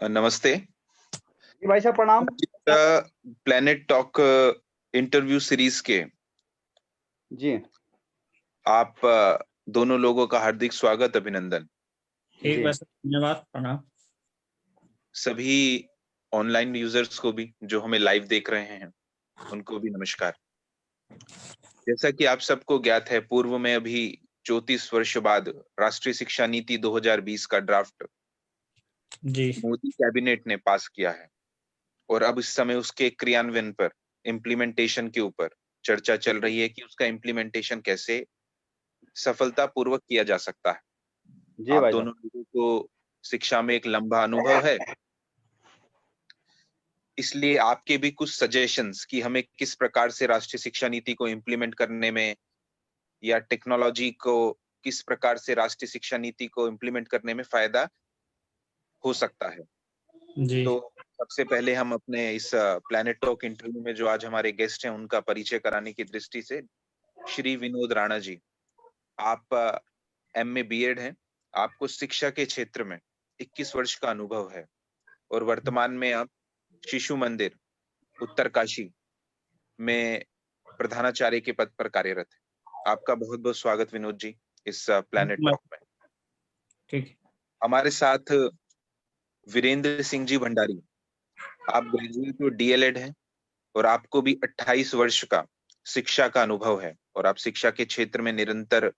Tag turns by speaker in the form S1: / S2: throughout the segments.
S1: नमस्ते।
S2: जी भाई साहब प्रणाम।
S1: प्लेनेट टॉक इंटरव्यू सीरीज के
S2: जी
S1: आप दोनों लोगों का हार्दिक स्वागत, अभिनंदन।
S2: जी
S3: वैसे धन्यवाद, प्रणाम।
S1: सभी ऑनलाइन यूजर्स को भी जो हमें लाइव देख रहे हैं उनको भी नमस्कार। जैसा कि आप सबको ज्ञात है, पूर्व में अभी 34 वर्ष बाद राष्ट्रीय शिक्षा नीति 2020 का ड्राफ्ट
S3: जी
S1: मोदी कैबिनेट ने पास किया है और अब इस समय उसके क्रियान्वयन पर, इम्प्लीमेंटेशन के ऊपर चर्चा चल रही है कि उसका इम्प्लीमेंटेशन कैसे सफलतापूर्वक किया जा सकता है।
S2: जी
S1: आप
S2: भाई
S1: दोनों
S2: साहब।
S1: लोगों को शिक्षा में एक लंबा अनुभव है, इसलिए आपके भी कुछ सजेशंस कि हमें किस प्रकार से राष्ट्रीय शिक्षा नीति को इम्प्लीमेंट करने में या टेक्नोलॉजी को किस प्रकार से राष्ट्रीय शिक्षा नीति को इम्प्लीमेंट करने में फायदा हो सकता है।
S3: जी
S1: तो सबसे पहले हम अपने इस प्लैनेट टॉक इंटरव्यू में जो आज हमारे गेस्ट हैं उनका परिचय कराने की दृष्टि से, श्री विनोद राणा जी, आप एमए बीएड हैं, आपको शिक्षा के क्षेत्र में 21 वर्ष का अनुभव है और वर्तमान में आप शिशु मंदिर उत्तरकाशी में प्रधानाचार्य के पद पर कार्यरत है। आपका बहुत बहुत स्वागत विनोद जी इस प्लैनेट टॉक में।
S3: ठीक।
S1: हमारे साथ वीरेंद्र सिंह जी भंडारी, आप ग्रेजुएट और डीएलएड हैं और आपको भी 28 वर्ष का शिक्षा का अनुभव है और आप शिक्षा के क्षेत्र में निरंतर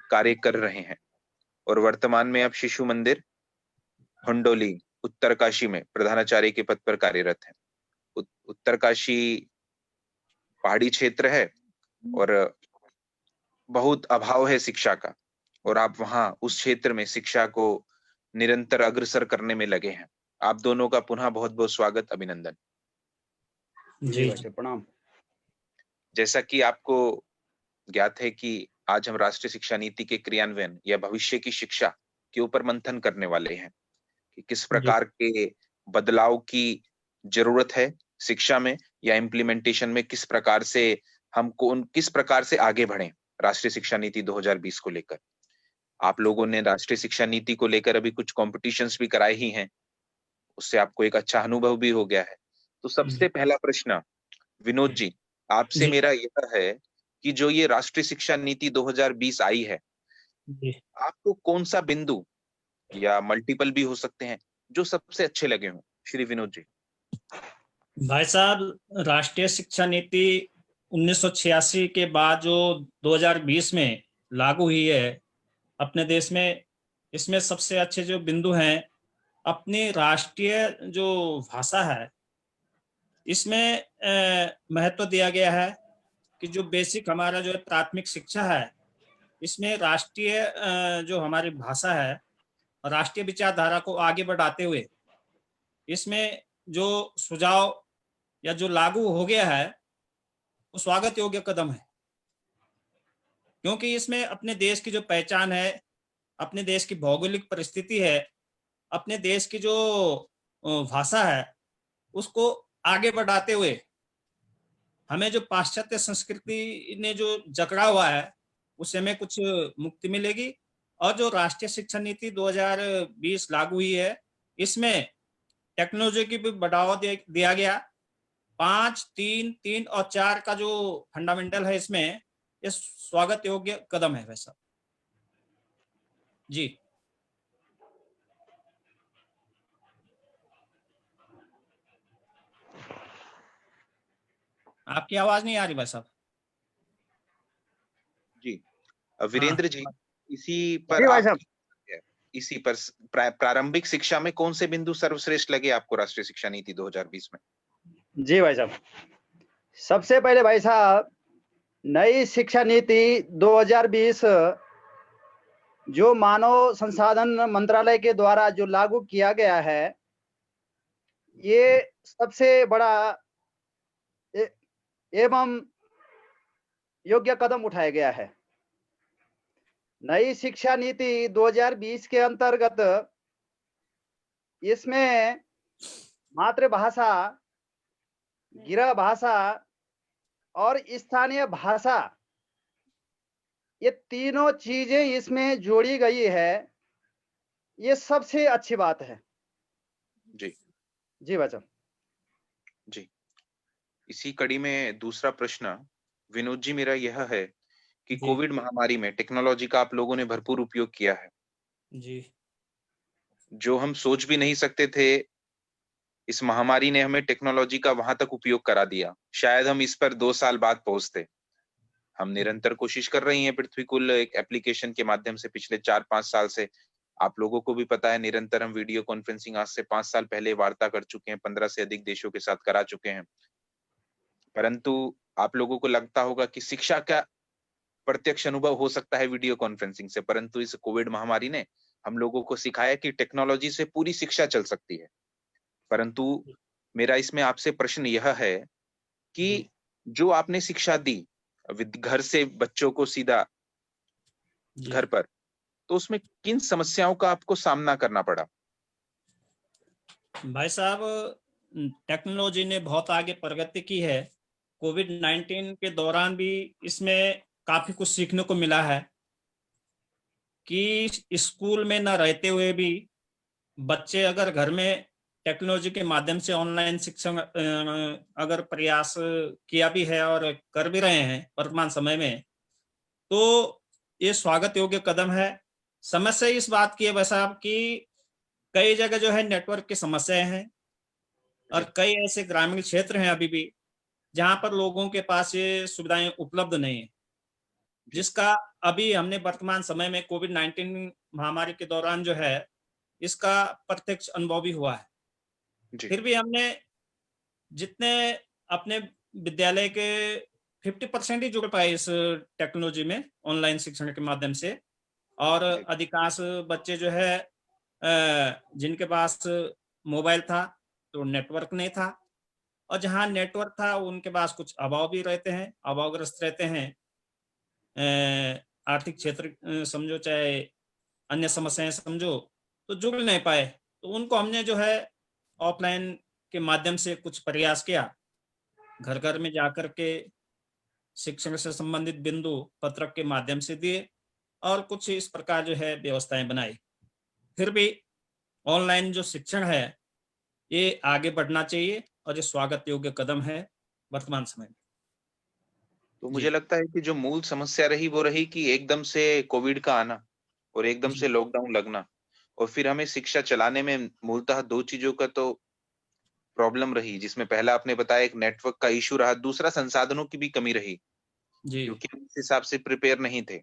S1: कार्य कर रहे हैं और वर्तमान में आप शिशु मंदिर हुंडोली उत्तरकाशी में प्रधानाचार्य के पद पर कार्यरत हैं। उत्तरकाशी पहाड़ी क्षेत्र है और बहुत अभाव है शिक्षा का और आप वहां उस क्षेत्र में शिक्षा को निरंतर अग्रसर करने में लगे हैं। आप दोनों का पुनः बहुत बहुत स्वागत, अभिनंदन।
S2: जी भाई साहब प्रणाम।
S1: जैसा कि आपको ज्ञात है कि आज हम राष्ट्रीय शिक्षा नीति के क्रियान्वयन या भविष्य की शिक्षा के ऊपर मंथन करने वाले हैं कि किस प्रकार के बदलाव की जरूरत है शिक्षा में या इम्प्लीमेंटेशन में, किस प्रकार से हमको किस प्रकार से आगे बढ़ें राष्ट्रीय शिक्षा नीति 2020 को लेकर। आप लोगों ने राष्ट्रीय शिक्षा नीति को लेकर अभी कुछ कॉम्पिटिशन्स भी कराए ही हैं, उससे आपको एक अच्छा अनुभव भी हो गया है। तो सबसे पहला प्रश्न विनोद जी आपसे मेरा यह है कि जो ये राष्ट्रीय शिक्षा नीति 2020 आई है, आपको कौन सा बिंदु या मल्टीपल भी हो सकते हैं जो सबसे अच्छे लगे हों, श्री विनोद जी?
S3: भाई साहब, राष्ट्रीय शिक्षा नीति 1986 के बाद जो 2020 में लागू हुई है अपने देश में, इसमें सबसे अच्छे जो बिंदु हैं, अपनी राष्ट्रीय जो भाषा है इसमें महत्व दिया गया है कि जो बेसिक हमारा जो प्राथमिक शिक्षा है इसमें राष्ट्रीय जो हमारी भाषा है, राष्ट्रीय विचारधारा को आगे बढ़ाते हुए इसमें जो सुझाव या जो लागू हो गया है वो स्वागत योग्य कदम है, क्योंकि इसमें अपने देश की जो पहचान है, अपने देश की भौगोलिक परिस्थिति है, अपने देश की जो भाषा है उसको आगे बढ़ाते हुए हमें जो पाश्चात्य संस्कृति ने जो जकड़ा हुआ है उससे हमें कुछ मुक्ति मिलेगी। और जो राष्ट्रीय शिक्षा नीति 2020 लागू हुई है इसमें टेक्नोलॉजी की भी बढ़ावा दिया गया। 5, 3, 3 और 4 का जो फंडामेंटल है इसमें ये स्वागत योग्य कदम है वैसा। जी आपकी आवाज नहीं आ रही भाई साहब।
S1: जी वीरेंद्र जी, इसी पर
S2: जी भाई
S1: आप
S2: साहब।
S1: इसी पर प्रारंभिक शिक्षा में कौन से बिंदु सर्वश्रेष्ठ लगे आपको राष्ट्रीय शिक्षा नीति 2020 में?
S2: जी भाई साहब, सबसे पहले भाई साहब नई शिक्षा नीति 2020 जो मानव संसाधन मंत्रालय के द्वारा जो लागू किया गया है, ये सबसे बड़ा एवं योग्य कदम उठाया गया है। नई शिक्षा नीति 2020 के अंतर्गत इसमें मातृभाषा, गृह भाषा और स्थानीय भाषा, ये तीनों चीजें इसमें जोड़ी गई है। ये सबसे अच्छी बात है। जी भाई साहब।
S1: जी, इसी कड़ी में दूसरा प्रश्न विनोद जी मेरा यह है कि
S3: जी
S1: कोविड महामारी में टेक्नोलॉजी का आप लोगों ने भरपूर उपयोग किया है।
S3: जी
S1: जो हम सोच भी नहीं सकते थे, इस महामारी ने हमें टेक्नोलॉजी का वहाँ तक उपयोग करा दिया। शायद हम इस पर 2 साल बाद पहुँचते। हम निरंतर कोशिश कर रही हैं पृथ्वी कुल एक एप्लीकेशन के माध्यम से पिछले 4-5 साल से। आप लोगों को भी पता है निरंतर हम वीडियो कॉन्फ्रेंसिंग आज से 5 साल पहले वार्ता कर चुके हैं, 15 से अधिक देशों के साथ करा चुके हैं। परंतु आप लोगों को लगता होगा कि शिक्षा का प्रत्यक्ष अनुभव हो सकता है वीडियो कॉन्फ्रेंसिंग से, परंतु इस कोविड महामारी ने हम लोगों को सिखाया कि टेक्नोलॉजी से पूरी शिक्षा चल सकती है। परंतु मेरा इसमें आपसे प्रश्न यह है
S3: जी
S1: कि जो आपने शिक्षा दी, घर से बच्चों को सीधा
S3: जी
S1: घर पर, तो उसमें किन समस्याओं का आपको सामना करना पड़ा?
S3: भाई साहब, टेक्नोलॉजी ने बहुत आगे प्रगति की है। कोविड-19 के दौरान भी इसमें काफी कुछ सीखने को मिला है कि स्कूल में न रहते हुए भी बच्चे अगर घर में टेक्नोलॉजी के माध्यम से ऑनलाइन शिक्षण अगर प्रयास किया भी है और कर भी रहे हैं वर्तमान समय में, तो ये स्वागत योग्य कदम है। समस्या इस बात की है भाई साहब कि कई जगह जो है नेटवर्क की समस्याएं हैं और
S1: जी,
S3: कई ऐसे ग्रामीण क्षेत्र हैं अभी भी जहां पर लोगों के पास ये सुविधाएं उपलब्ध नहीं है,
S1: जी,
S3: जिसका अभी हमने वर्तमान समय में कोविड-19 महामारी के दौरान जो है इसका प्रत्यक्ष अनुभव भी हुआ है।
S1: जी,
S3: फिर भी हमने जितने अपने विद्यालय के 50% ही जुड़ पाए इस टेक्नोलॉजी में ऑनलाइन शिक्षण के माध्यम से, और
S1: जी,
S3: अधिकांश बच्चे जो है जिनके पास मोबाइल था तो नेटवर्क नहीं था, और जहाँ नेटवर्क था उनके पास कुछ अभाव भी रहते हैं, अभावग्रस्त रहते हैं। आर्थिक क्षेत्र समझो चाहे अन्य समस्याएं समझो, तो जुड़ नहीं पाए। तो उनको हमने जो है ऑफलाइन के माध्यम से कुछ प्रयास किया, घर घर में जाकर के शिक्षण से संबंधित बिंदु पत्रक के माध्यम से दिए और कुछ इस प्रकार जो है व्यवस्थाएं बनाई। फिर भी ऑनलाइन जो शिक्षण है ये आगे बढ़ना चाहिए और ये स्वागत योग्य कदम है वर्तमान समय में।
S1: तो
S3: जी
S1: मुझे लगता है कि जो मूल समस्या रही वो रही कि एकदम से कोविड का आना और एकदम
S3: जी
S1: से लॉकडाउन लगना और फिर हमें शिक्षा चलाने में मूलतः 2 चीज़ों का तो प्रॉब्लम रही, जिसमें पहला आपने बताया एक नेटवर्क का इश्यू रहा, दूसरा संसाधनों की भी कमी रही,
S3: जी
S1: क्योंकि हम इस हिसाब से प्रिपेयर नहीं थे।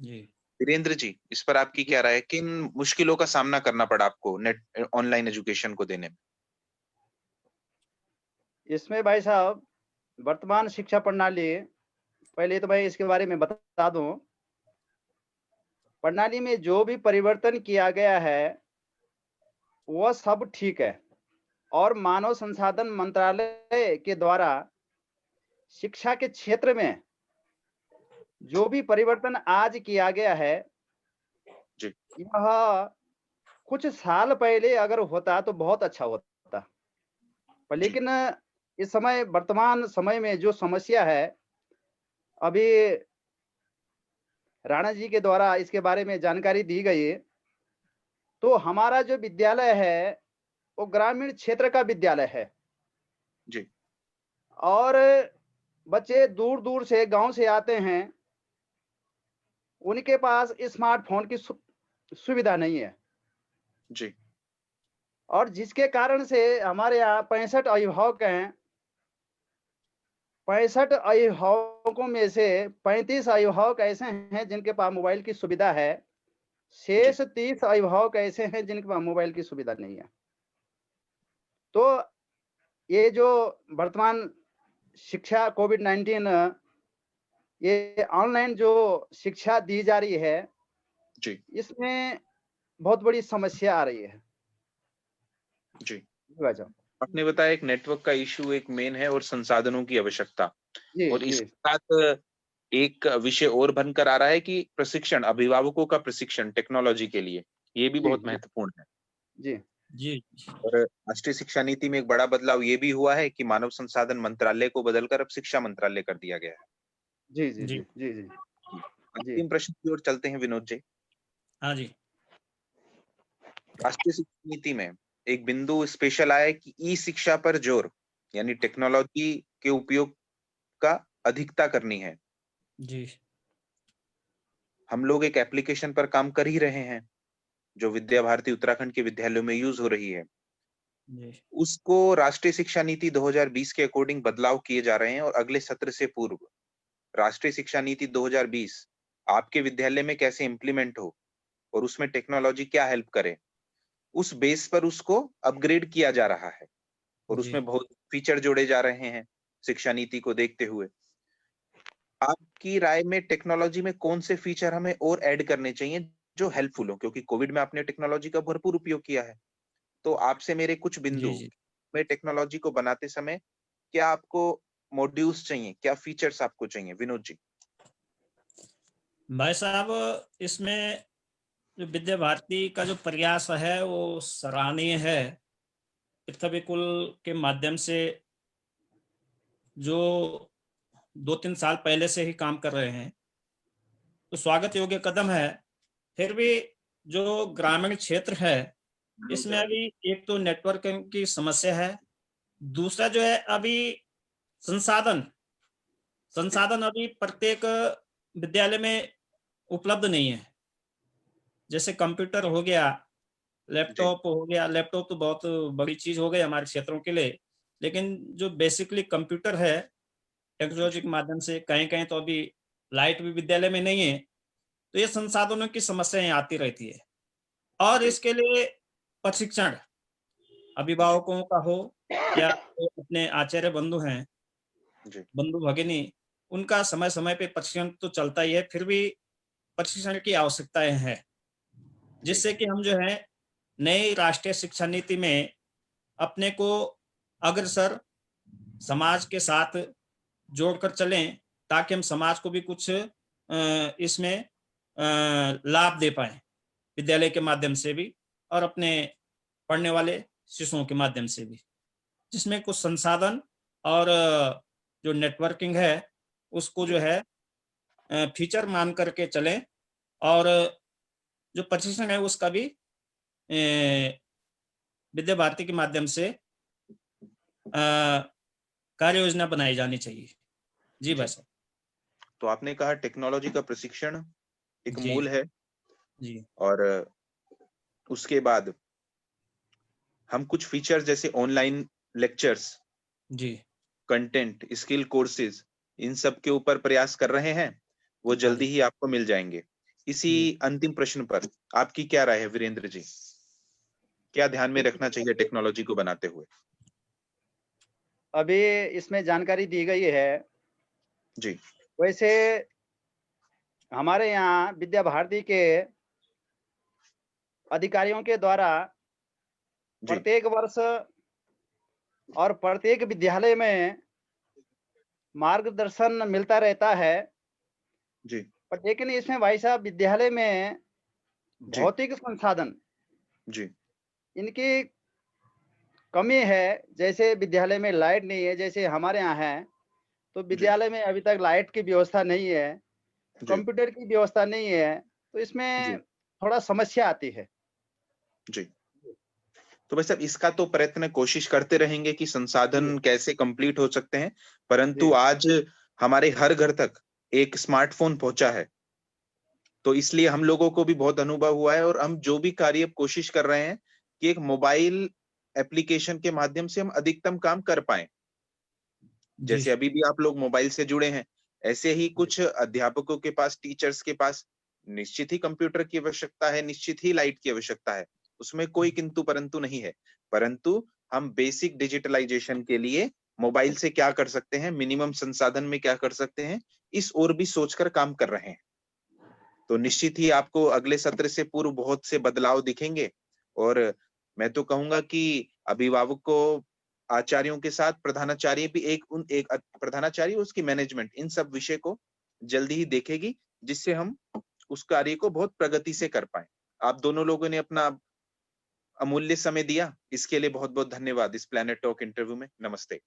S3: जी
S1: वीरेंद्र जी, इस पर आपकी क्या राय है? किन मुश्किलों का सामना करना पड़ा आपको ऑनलाइन एजुकेशन को देने में?
S2: इसमें भाई साहब वर्तमान शिक्षा प्रणाली, पहले तो भाई इसके बारे में बता दूं, प्रणाली में जो भी परिवर्तन किया गया है वह सब ठीक है, और मानव संसाधन मंत्रालय के द्वारा शिक्षा के क्षेत्र में जो भी परिवर्तन आज किया गया है,
S1: जी,
S2: यह कुछ साल पहले अगर होता तो बहुत अच्छा होता। पर
S1: जी,
S2: लेकिन इस समय वर्तमान समय में जो समस्या है, अभी राणा जी के द्वारा इसके बारे में जानकारी दी गई है। तो हमारा जो विद्यालय है वो ग्रामीण क्षेत्र का विद्यालय है,
S1: जी,
S2: और बच्चे दूर-दूर से गाँव से आते हैं, उनके पास स्मार्टफ़ोन की सुविधा नहीं है,
S1: जी,
S2: और जिसके कारण से हमारे यहाँ 65 अभिभावक हैं। 65 अभिभावकों में से 35 अभिभावक ऐसे हैं जिनके पास मोबाइल की सुविधा है,
S1: जी,
S2: शेष 30 अभिभावक ऐसे हैं जिनके पास मोबाइल की सुविधा नहीं है। तो ये जो वर्तमान शिक्षा कोविड-19, ये ऑनलाइन जो शिक्षा दी जा रही है,
S1: जी,
S2: इसमें बहुत बड़ी समस्या आ रही है।
S1: जी।
S2: जी भाई साहब।
S1: आपने बताया एक नेटवर्क का इश्यू एक मेन है और संसाधनों की आवश्यकता
S2: जी,
S1: और
S2: जी।
S1: इसके साथ एक विषय और बनकर आ रहा है कि प्रशिक्षण, अभिभावकों का प्रशिक्षण टेक्नोलॉजी के लिए, ये भी
S2: जी,
S1: बहुत
S2: जी,
S1: महत्वपूर्ण है।
S2: जी।
S3: जी
S1: और राष्ट्रीय शिक्षा नीति में एक बड़ा बदलाव ये भी हुआ है कि मानव संसाधन मंत्रालय को बदलकर अब शिक्षा मंत्रालय कर दिया गया है।
S2: जी, जी,
S3: जी
S2: जी, जी, जी,
S1: जी।
S2: जी।
S1: अंतिम प्रश्न की ओर चलते हैं विनोद जी।
S3: हाँ जी
S1: राष्ट्रीय शिक्षा नीति में एक बिंदु स्पेशल आया है कि ई शिक्षा पर जोर, यानी टेक्नोलॉजी के उपयोग का अधिकता करनी है।
S3: जी
S1: हम लोग एक एप्लीकेशन पर काम कर ही रहे हैं, जो विद्या भारती उत्तराखंड के विद्यालयों में यूज हो रही है।
S3: जी
S1: उसको राष्ट्रीय शिक्षा नीति 2020 के अकॉर्डिंग बदलाव किए जा रहे हैं और अगले सत्र से पूर्व राष्ट्रीय शिक्षा नीति 2020 आपके विद्यालय में कैसे इम्प्लीमेंट हो और उसमें टेक्नोलॉजी क्या हेल्प करे, उस बेस पर उसको अपग्रेड किया जा रहा है और
S3: जी
S1: उसमें बहुत फीचर जोड़े जा रहे हैं शिक्षा नीति को देखते हुए। आपकी राय में टेक्नोलॉजी में कौन से फीचर हमें और ऐड करने चाहिए जो हेल्पफुल हो, क्योंकि कोविड में आपने टेक्नोलॉजी का भरपूर उपयोग किया है। तो आपसे मेरे कुछ
S3: जी
S1: बिंदु
S3: जी
S1: में टेक्नोलॉजी को बनाते समय क्या आपको मॉड्यूल्स चाहिए, क्या फीचर्स आपको चाहिए, विनोद जी?
S3: भाई साहब, इसमें जो विद्या भारती का जो प्रयास है वो सराहनीय है। पृथ्वी कुल के माध्यम से जो 2-3 साल पहले से ही काम कर रहे हैं, तो स्वागत योग्य कदम है। फिर भी जो ग्रामीण क्षेत्र है, इसमें अभी एक तो नेटवर्किंग की समस्या है, दूसरा जो है अभी संसाधन संसाधन अभी प्रत्येक विद्यालय में उपलब्ध नहीं है। जैसे कंप्यूटर हो गया,
S1: जी
S3: लैपटॉप हो गया। लैपटॉप तो बहुत बड़ी चीज हो गई हमारे क्षेत्रों के लिए, लेकिन जो बेसिकली कंप्यूटर है, टेक्नोलॉजी
S1: जी
S3: के माध्यम से कहीं-कहीं तो अभी लाइट भी विद्यालय में नहीं है। तो ये संसाधनों की समस्याएं आती रहती है और
S1: जी
S3: इसके लिए प्रशिक्षण
S1: जी
S3: अभिभावकों का हो या जो अपने आचार्य बंधु हैं,
S1: जी
S3: बंधु भगिनी, उनका समय-समय पे प्रशिक्षण तो चलता ही है, फिर भी प्रशिक्षण की आवश्यकताएं हैं,
S1: जी
S3: जिससे कि हम जो है नई राष्ट्रीय शिक्षा नीति में अपने को अग्रसर समाज के साथ जोड़कर चलें, ताकि हम समाज को भी कुछ इसमें लाभ दे पाएँ, विद्यालय के माध्यम से भी और अपने पढ़ने वाले शिशुओं के माध्यम से भी। जिसमें कुछ संसाधन और जो नेटवर्किंग है, उसको जो है फीचर मान करके चलें और जो प्रशिक्षण है उसका भी विद्या भारती के माध्यम से कार्य योजना बनाई जानी चाहिए। जी भाई
S1: जी
S3: साहब।
S1: तो आपने कहा टेक्नोलॉजी का प्रशिक्षण एक
S3: जी,
S1: मूल है
S3: जी,
S1: और उसके बाद हम कुछ फीचर जैसे ऑनलाइन लेक्चर्स,
S3: जी।
S1: कंटेंट, स्किल कोर्सेज, इन सब के ऊपर प्रयास कर रहे हैं, वो
S3: हाँ
S1: जल्दी
S3: जी,
S1: ही आपको मिल जाएंगे। इसी
S3: जी।
S1: अंतिम प्रश्न पर आपकी क्या राय है वीरेंद्र जी? क्या ध्यान में रखना चाहिए टेक्नोलॉजी को बनाते हुए?
S2: अभी इसमें जानकारी दी गई है।
S1: जी
S2: वैसे हमारे यहाँ विद्या भारती के अधिकारियों के द्वारा
S1: जी
S2: प्रत्येक वर्ष और प्रत्येक विद्यालय में मार्गदर्शन मिलता रहता है।
S1: जी
S2: पर लेकिन इसमें भाई साहब विद्यालय में
S1: जी
S2: भौतिक संसाधन
S1: जी
S2: इनकी कमी है। जैसे विद्यालय में लाइट नहीं है, जैसे हमारे यहाँ है, तो
S1: जी
S2: विद्यालय में अभी तक लाइट की व्यवस्था नहीं है,
S1: जी
S2: कंप्यूटर की व्यवस्था नहीं है, तो
S1: जी
S2: इसमें थोड़ा समस्या आती है।
S1: जी तो भाई साहब, इसका तो प्रयत्न कोशिश करते रहेंगे कि
S2: जी,
S1: संसाधन कैसे कंप्लीट हो सकते हैं, परंतु
S2: जी,
S1: आज हमारे हर घर तक एक स्मार्टफोन पहुंचा है, तो इसलिए हम लोगों को भी बहुत अनुभव हुआ है और हम जो भी कार्य कोशिश कर रहे हैं कि एक मोबाइल एप्लीकेशन के माध्यम से हम अधिकतम काम कर पाएं।
S3: जी,
S1: जैसे अभी भी आप लोग मोबाइल से जुड़े हैं, ऐसे ही
S2: जी,
S1: कुछ अध्यापकों के पास, टीचर्स के पास निश्चित ही कंप्यूटर की आवश्यकता है, निश्चित ही लाइट की आवश्यकता है। उसमें कोई किंतु परंतु नहीं है। परंतु हम बेसिक डिजिटलाइजेशन के लिए मोबाइल से क्या कर सकते हैं, मिनिमम संसाधन में क्या कर सकते हैं, इस ओर भी सोचकर काम कर रहे हैं। तो निश्चित ही आपको अगले सत्र से पूर्व बहुत से बदलाव दिखेंगे और मैं तो कहूंगा कि अभिभावकों, आचार्यों के साथ प्रधानाचार्य भी एक प्रधानाचार्य और उसकी मैनेजमेंट इन सब विषय को जल्दी ही देखेगी, जिससे हम उस कार्य को बहुत प्रगति से कर पाए। आप दोनों लोगों ने अपना अमूल्य समय दिया, इसके लिए बहुत बहुत धन्यवाद इस प्लैनेट टॉक इंटरव्यू में। नमस्ते।